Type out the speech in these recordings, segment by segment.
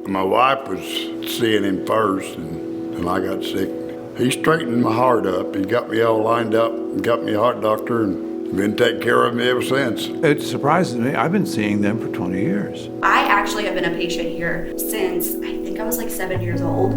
My wife was seeing him first, and I got sick. He straightened my heart up. He got me all lined up, got me a heart doctor, and been taking care of me ever since. It surprises me. I've been seeing them for 20 years. I actually have been a patient here since I think I was like 7 years old.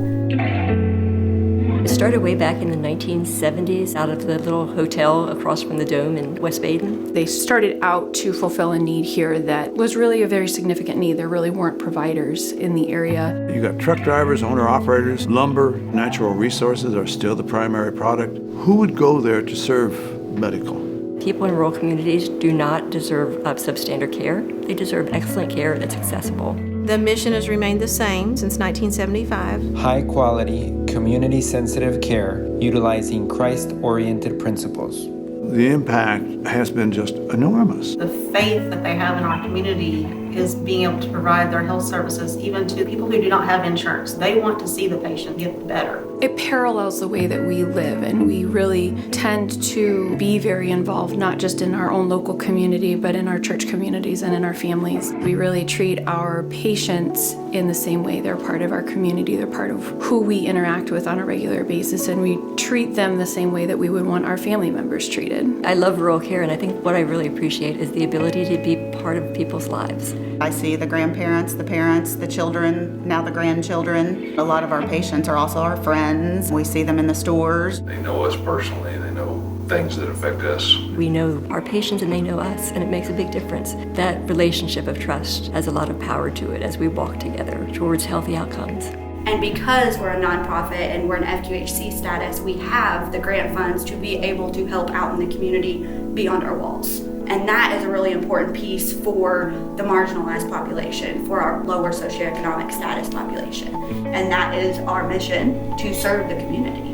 It started way back in the 1970s out of the little hotel across from the Dome in West Baden. They started out to fulfill a need here that was really a very significant need. There really weren't providers in the area. You got truck drivers, owner-operators, lumber, natural resources are still the primary product. Who would go there to serve medical? People in rural communities do not deserve substandard care. They deserve excellent care that's accessible. The mission has remained the same since 1975. High quality, community-sensitive care utilizing Christ-oriented principles. The impact has been just enormous. The faith that they have in our community is being able to provide their health services even to people who do not have insurance. They want to see the patient get better. It parallels the way that we live, and we really tend to be very involved, not just in our own local community, but in our church communities and in our families. We really treat our patients in the same way. They're part of our community. They're part of who we interact with on a regular basis, and we treat them the same way that we would want our family members treated. I love rural care, and I think what I really appreciate is the ability to be part of people's lives. I see the grandparents, the parents, the children, now the grandchildren. A lot of our patients are also our friends. We see them in the stores. They know us personally. They know things that affect us. We know our patients and they know us, and it makes a big difference. That relationship of trust has a lot of power to it as we walk together towards healthy outcomes. And because we're a nonprofit and we're an FQHC status, we have the grant funds to be able to help out in the community beyond our walls. And that is a really important piece for the marginalized population, for our lower socioeconomic status population. And that is our mission, to serve the community.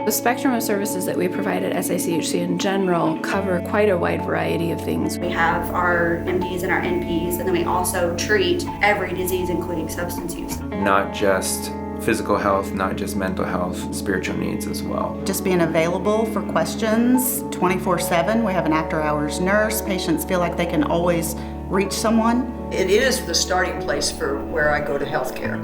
The spectrum of services that we provide at SICHC in general cover quite a wide variety of things. We have our MDs and our NPs, and then we also treat every disease, including substance use. Not just physical health, not just mental health, spiritual needs as well. Just being available for questions 24/7. We have an after-hours nurse. Patients feel like they can always reach someone. It is the starting place for where I go to healthcare.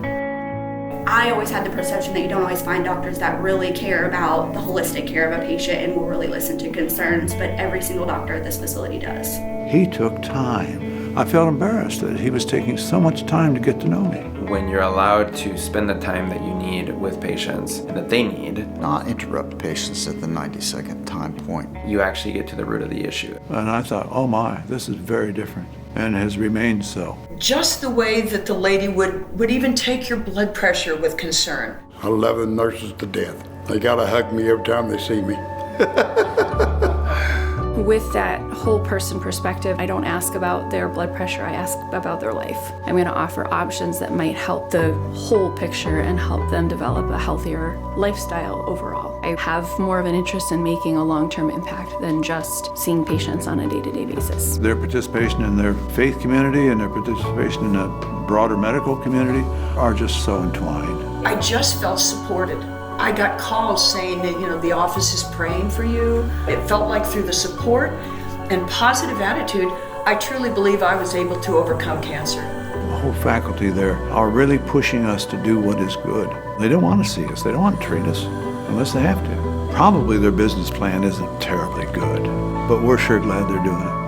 I always had the perception that you don't always find doctors that really care about the holistic care of a patient and will really listen to concerns, but every single doctor at this facility does. He took time. I felt embarrassed that he was taking so much time to get to know me. When you're allowed to spend the time that you need with patients and that they need, not interrupt patients at the 90-second time point, you actually get to the root of the issue. And I thought, oh my, this is very different, and has remained so. Just the way that the lady would even take your blood pressure with concern. I love the nurses to death. They gotta hug me every time they see me. With that whole person perspective, I don't ask about their blood pressure, I ask about their life. I'm going to offer options that might help the whole picture and help them develop a healthier lifestyle overall. I have more of an interest in making a long-term impact than just seeing patients on a day-to-day basis. Their participation in their faith community and their participation in the broader medical community are just so entwined. I just felt supported. I got calls saying that, the office is praying for you. It felt like through the support and positive attitude, I truly believe I was able to overcome cancer. The whole faculty there are really pushing us to do what is good. They don't want to see us. They don't want to treat us unless they have to. Probably their business plan isn't terribly good, but we're sure glad they're doing it.